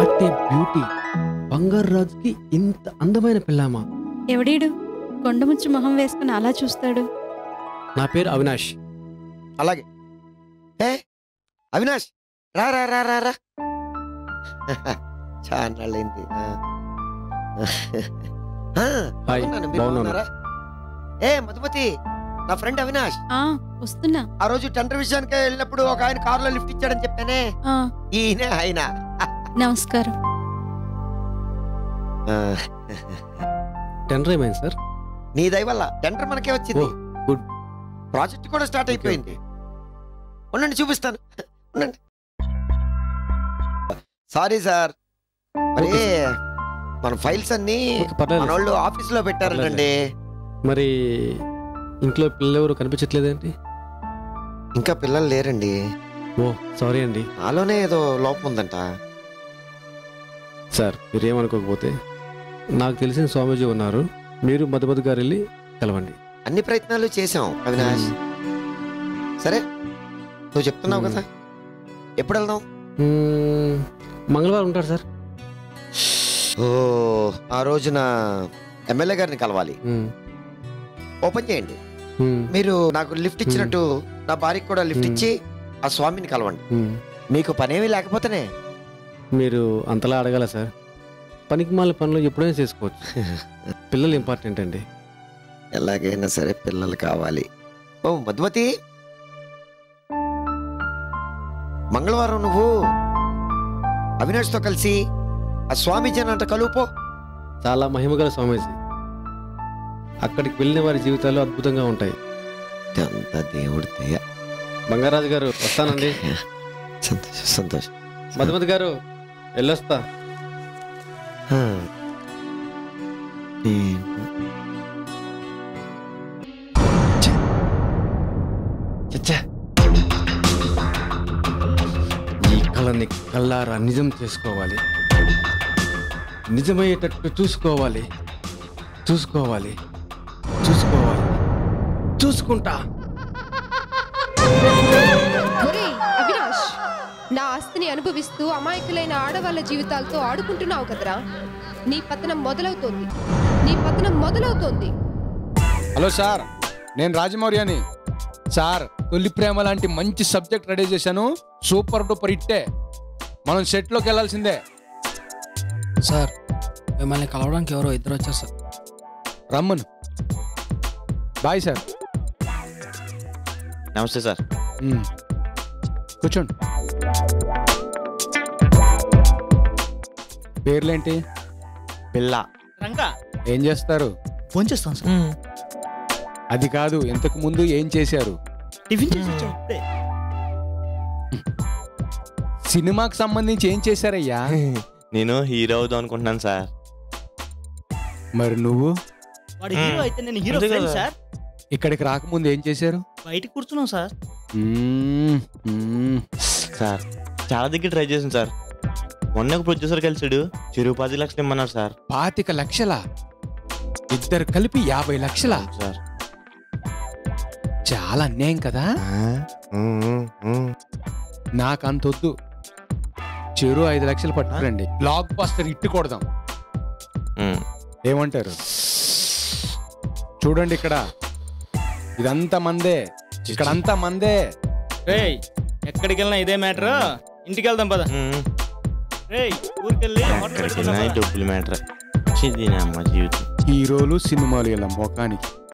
What a beauty! బంగారు రాజుకి ఇంత అందమైన పిల్లామా? ఎవడీడు కొండముచ్చు మొహం వేసుకుని అలా చూస్తాడు? నా పేరు అవినాష్. అలాగే. ఏ అవినాష్, రా రా రా రా రా. చాన్నాళ్ళైంది. హాయ్, బాగున్నాను. ఏ మధుమతి, నా ఫ్రెండ్ అవినాష్. వస్తున్నా. ఆ రోజు టెండర్ విషయానికి వెళ్ళినప్పుడు ఒక ఆయన కారులో లిఫ్ట్ ఇచ్చాడని చెప్పానే, ఈయనే ఆయన. నమస్కారం. టెండర్ ఏమైంది సార్? నీ దయ వల్ల టెండర్ మనకే వచ్చింది. గుడ్. ప్రాజెక్ట్ కూడా స్టార్ట్ అయిపోయింది. ఉండండి, చూపిస్తాను. ఉండండి. సారీ సార్, మరి మన ఫైల్స్ అన్ని మన వాళ్ళు ఆఫీస్ లో పెట్టారండి. మరి ఇంట్లో పిల్లలు ఎవరు కనిపించట్లేదేంటి? ఇంకా పిల్లలు లేరండి. ఓ సారీ అండి. నాలోనే ఏదో లోపం ఉందంట. సార్ మీరేమనుకోకపోతే నాకు తెలిసిన స్వామీజీ ఉన్నారు, మీరు మధుమతి గారు వెళ్ళి కలవండి. అన్ని ప్రయత్నాలు చేసాం అవినాష్. సరే, నువ్వు చెప్తున్నావు కదా, ఎప్పుడు వెళ్దాం? మంగళవారం ఉంటారు సార్. ఓ, ఆ రోజున ఎమ్మెల్యే గారిని కలవాలి. ఓపెన్ చేయండి. మీరు నాకు లిఫ్ట్ ఇచ్చినట్టు నా భార్యకి కూడా లిఫ్ట్ ఇచ్చి ఆ స్వామిని కలవండి. మీకు పనేమీ లేకపోతేనే. మీరు అంతలా అడగాల సార్? పనికి మాల పనులు ఎప్పుడైనా చేసుకోవచ్చు. పిల్లలు ఇంపార్టెంట్ అండి. ఎలాగైనా సరే పిల్లలు కావాలి. ఓ మధుమతి, మంగళవారం నువ్వు అవినాష్తో కలిసి ఆ స్వామీజీ అంట కలుపుపో. చాలా మహిమగల స్వామీజీ. అక్కడికి వెళ్ళిన వారి జీవితాలు అద్భుతంగా ఉంటాయి. అంతా దేవుడి దయ. బంగారాజు గారు వస్తానండి. సంతోషం సంతోషం. మధుమతి గారు వెళ్ళొస్తా. ఈ కళని కళ్ళారా నిజం చేసుకోవాలి, నిజమయ్యేటట్టు చూసుకోవాలి, చూసుకోవాలి, చూసుకోవాలి, చూసుకుంటా. అవినాష్, నా ఆస్తిని అనుభవిస్తూ అమాయకులైన ఆడవాళ్ళ జీవితాలతో ఆడుకుంటున్నావు కదరా. నీ పతనం మొదలవుతోంది, నీ పతనం మొదలవుతోంది. హలో సార్, నేను రాజమౌర్యాని. సార్, తొలి ప్రేమ లాంటి మంచి సబ్జెక్ట్ రెడీ చేశాను. సూపర్ డూపర్ ఇట్టే. మనం సెట్లోకి వెళ్ళాల్సిందే. సార్, మిమ్మల్ని కలవడానికి ఎవరో ఇద్దరు వచ్చారు సార్. రమ్మను. Bye sir. నమస్తే సార్. కూర్చోండి. పేర్లేంటి? పిల్ల. రంగా. ఏం చేస్తారు? ఫోన్ చేస్తాను సార్. అది కాదు, ఇంతకు ముందు ఏం చేశారు? టిఫిన్ చేసి వచ్చాం ఇప్పుడే. సినిమాకి సంబంధించి ఏం చేశారయ్యా? నేను హీరో అవుదాం అనుకుంటున్నాను సార్. మరి నువ్వు? వాడు హీరో అయితే నేను హీరో ఫ్రెండ్ సార్. ఇక్కడికి రాకముందు ఏం చేశారు? బయట కూర్చున్నాం సార్. సార్, చాలా దగ్గర ట్రై చేసాను సార్. మొన్న ఒక ప్రొడ్యూసర్ కలిసాడు, చెరువు 10 లక్షలు ఇమ్మన్నారు సార్. 25 లక్షల? ఇద్దరు కలిపి 50 లక్షల సార్. చాలా అన్యాయం కదా. నాకంతొద్దు. చెరువు 5 లక్షలు పట్టుకురండి, బ్లాక్ బస్టర్ ఇట్టు కొడదాం. ఏమంటారు? చూడండి, ఇక్కడ ఇదంతా మందే, ఇక్కడంతా మందే. ఎక్కడికి వెళ్ళినా ఇదే మ్యాటర్. ఇంటికి వెళ్దాం పద. ఊరికెళ్ళి డబ్బులు మ్యాటర్. అమ్మ జీవితం. హీరోలు సినిమాలు ఇలా మొఖానికి